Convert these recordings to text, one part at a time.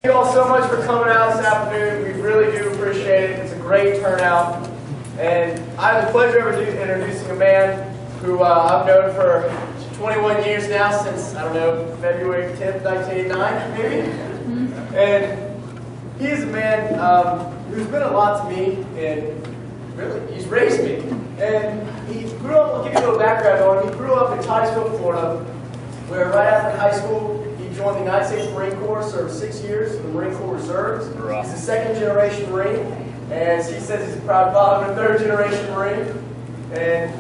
Thank you all so much for coming out this afternoon. We really do appreciate it. It's a great turnout. And I have the pleasure of introducing a man who I've known for 21 years now, since, I don't know, February 10th, 1989, maybe? And he is a man who's been a lot to me, and really, he's raised me. And he grew up, I'll give you a little background on him. He grew up in Titusville, Florida, where right after high school, he joined the United States Marine Corps, served 6 years in the Marine Corps Reserves. He's a second-generation Marine, and he says he's a proud father of a third-generation Marine. And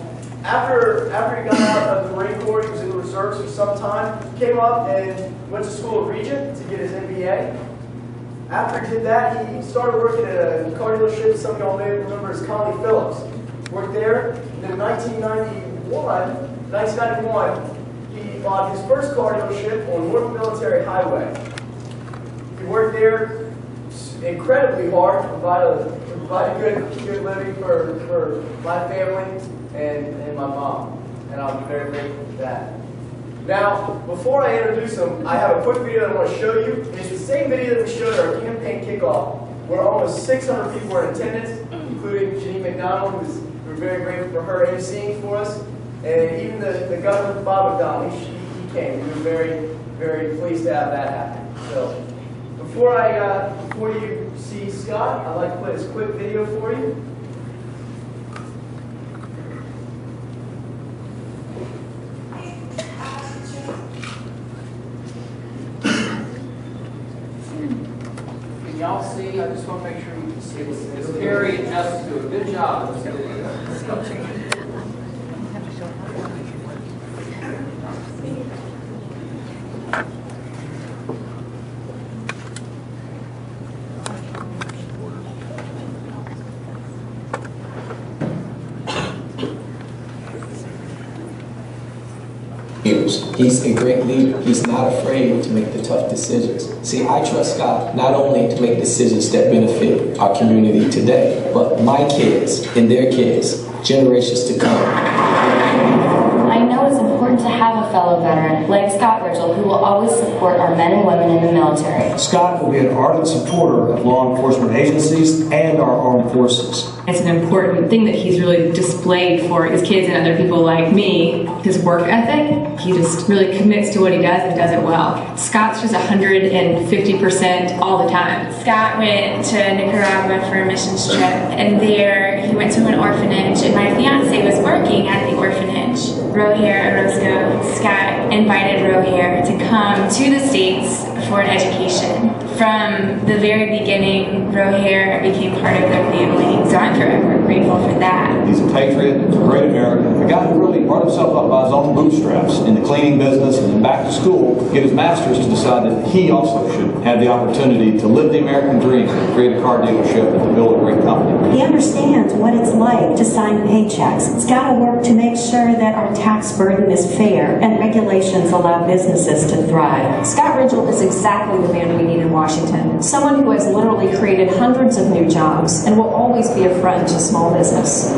after he got out of the Marine Corps, he was in the Reserves for some time, came up and went to school at Regent to get his MBA. After he did that, he started working at a car dealership some of y'all may remember as Conley Phillips. Worked there, and in 1991, he bought his first car dealership on North Military Highway. He worked there incredibly hard to provide a good living for my family and my mom, and I'm very grateful for that. Now, before I introduce him, I have a quick video that I want to show you. It's the same video that we showed at our campaign kickoff, where almost 600 people were in attendance, including Janine McDonald, we're very grateful for her emceeing for us, and even the governor, Bob McDonald, he came. We were very, very pleased to have that happen. So, before you see Scott, I'd like to play this quick video for you. Y'all see, I just want to make sure you can see this. Carrie and Justin do a good job of this video. He's a great leader. He's not afraid to make the tough decisions. See, I trust Scott not only to make decisions that benefit our community today, but my kids and their kids, generations to come. I know it's important to have a fellow veteran like Scott Ridgell, who will always support our men and women in the military. Scott will be an ardent supporter of law enforcement agencies and our armed forces. It's an important thing that he's really displayed for his kids and other people like me, his work ethic. He just really commits to what he does and does it well. Scott's just 150% all the time. Scott went to Nicaragua for a missions trip, and there he went to an orphanage, and my fiance was working at the orphanage. Rohair Orozco, Scott invited Rohair to come to the States for an education. From the very beginning, Rohair became part of their family, so I'm forever grateful for that. He's a patriot, a great American, a guy who really brought himself up by his own bootstraps in the cleaning business and then back to school, get his master's to decide that he also should have the opportunity to live the American dream and create a car dealership and to build a great company. He understands what it's like to sign paychecks. It's got to work to make sure that our tax burden is fair and regulations allow businesses to thrive. Scott Ridgell is exactly the man we need in Washington. Someone who has literally created hundreds of new jobs and will always be a friend to small business.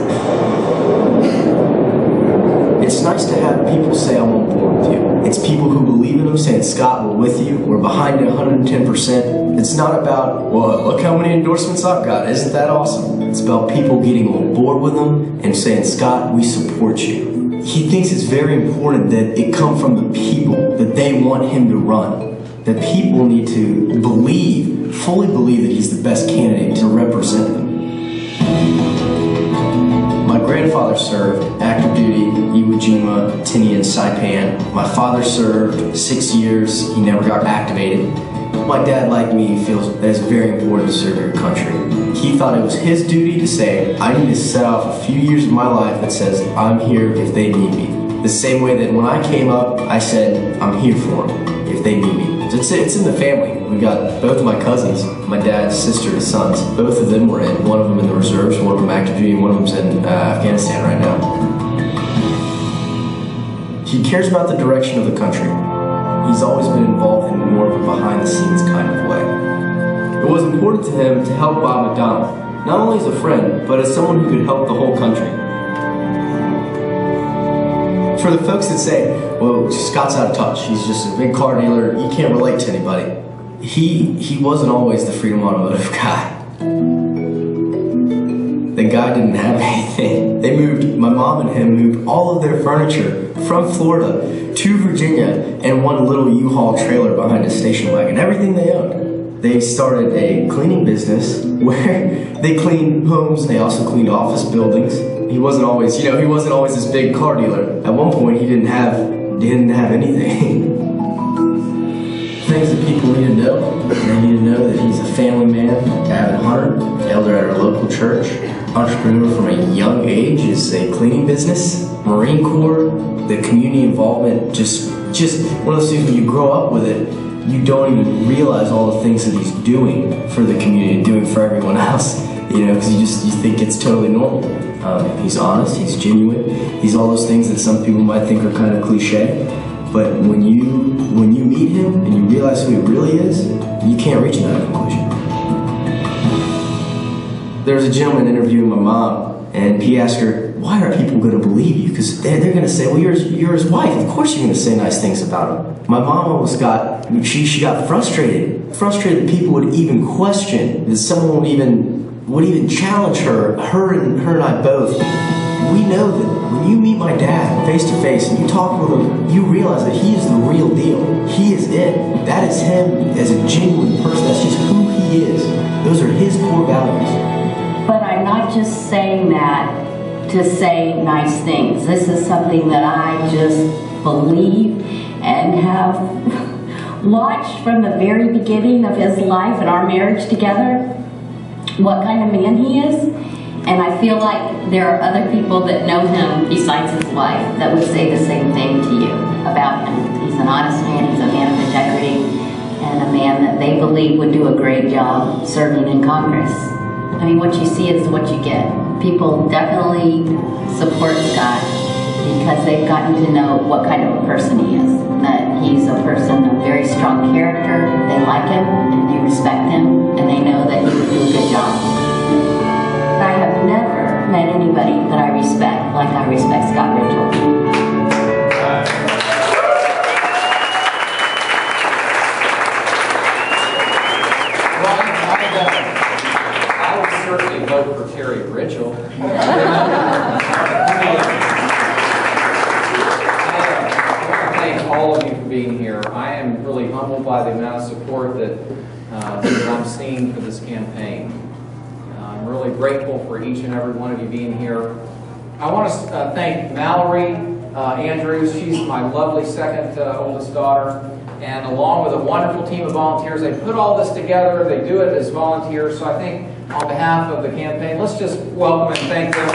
It's nice to have people say I'm on board with you. It's people who believe in him saying, Scott, we're with you. We're behind you 110%. It's not about, well, look how many endorsements I've got. Isn't that awesome? It's about people getting on board with him and saying, Scott, we support you. He thinks it's very important that it come from the people, that they want him to run. That people need to fully believe that he's the best candidate to represent them. My grandfather served active duty, Iwo Jima, Tinian, Saipan. My father served 6 years. He never got activated. My dad, like me, feels that it's very important to serve your country. He thought it was his duty to say, I need to set off a few years of my life that says, I'm here if they need me. The same way that when I came up, I said, I'm here for them if they need me. It's in the family. We've got both of my cousins, my dad's sister and sons. Both of them were in. One of them in the reserves, one of them active duty, one of them's in Afghanistan right now. He cares about the direction of the country. He's always been involved in more of a behind-the-scenes kind of way. It was important to him to help Bob McDonald, not only as a friend, but as someone who could help the whole country. For the folks that say, well, Scott's out of touch, he's just a big car dealer, you can't relate to anybody. he wasn't always the Freedom Automotive guy. The guy didn't have anything. My mom and him moved all of their furniture from Florida to Virginia in one little U-Haul trailer behind a station wagon, everything they owned. They started a cleaning business where they cleaned homes, they also cleaned office buildings. He wasn't always this big car dealer. At one point, he didn't have anything. Things that people need to know. They need to know that he's a family man, avid hunter, elder at our local church, entrepreneur from a young age, is a cleaning business, Marine Corps, the community involvement, just one of those things when you grow up with it, you don't even realize all the things that he's doing for the community, doing for everyone else, because you think it's totally normal. He's honest, he's genuine, he's all those things that some people might think are kind of cliche. But when you meet him and you realize who he really is, you can't reach another conclusion. There was a gentleman interviewing my mom, and he asked her, "Why are people going to believe you?" Because they're going to say, "Well, you're his wife. Of course you're going to say nice things about him." My mom almost got frustrated that people would even question, that someone would even challenge her and I both. We know that when you meet my dad face to face and you talk with him, you realize that he is the real deal. He is it. That is him as a genuine person. That's just who he is. Those are his core values. But I'm not just saying that to say nice things. This is something that I just believe and have watched from the very beginning of his life and our marriage together, what kind of man he is. And I feel like there are other people that know him besides his wife that would say the same thing to you about him. He's an honest man, he's a man of integrity, and a man that they believe would do a great job serving in Congress. I mean, what you see is what you get. People definitely support Scott because they've gotten to know what kind of a person he is. That he's a person of very strong character, they like him, and they respect him, and they know that he would do a good job. I have never met anybody that I respect like I respect Scott Ridgel. I would certainly vote for Terry Ridgel. I want to thank all of you for being here. I am really humbled by the amount of support that I'm seeing for this campaign. I'm really grateful for each and every one of you being here. I want to thank Mallory Andrews. She's my lovely second oldest daughter. And along with a wonderful team of volunteers, they put all this together. They do it as volunteers. So I think on behalf of the campaign, let's just welcome and thank them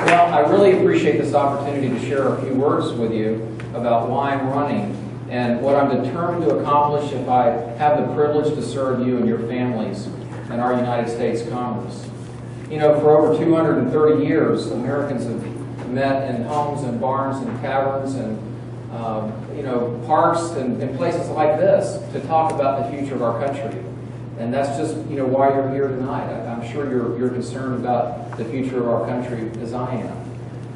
Well, I really appreciate this opportunity to share a few words with you about why I'm running and what I'm determined to accomplish if I have the privilege to serve you and your families in our United States Congress. For over 230 years, Americans have met in homes and barns and taverns and parks and places like this to talk about the future of our country. And that's just why you're here tonight. I'm sure you're concerned about the future of our country as I am.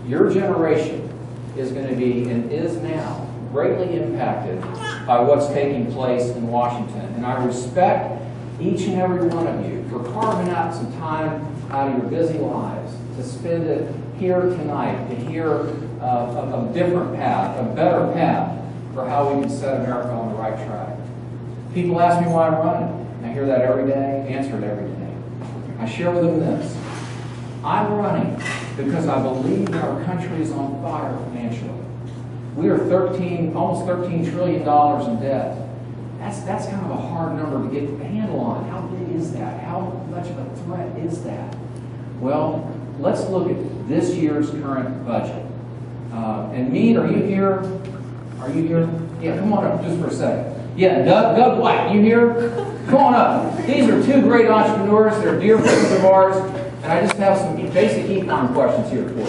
Your generation is going to be and is now greatly impacted by what's taking place in Washington. And I respect each and every one of you for carving out some time out of your busy lives to spend it here tonight, to hear a different path, a better path for how we can set America on the right track. People ask me why I'm running. I hear that every day, answer it every day. I share with them this. I'm running because I believe that our country is on fire financially. We are almost $13 trillion in debt. That's kind of a hard number to get a handle on. How big is that? How much of a threat is that? Well, let's look at this year's current budget. And Meade, are you here? Are you here? Yeah, come on up just for a second. Yeah, Doug White, you here? Come on up. These are two great entrepreneurs. They're dear friends of ours. And I just have some basic econ questions here for you.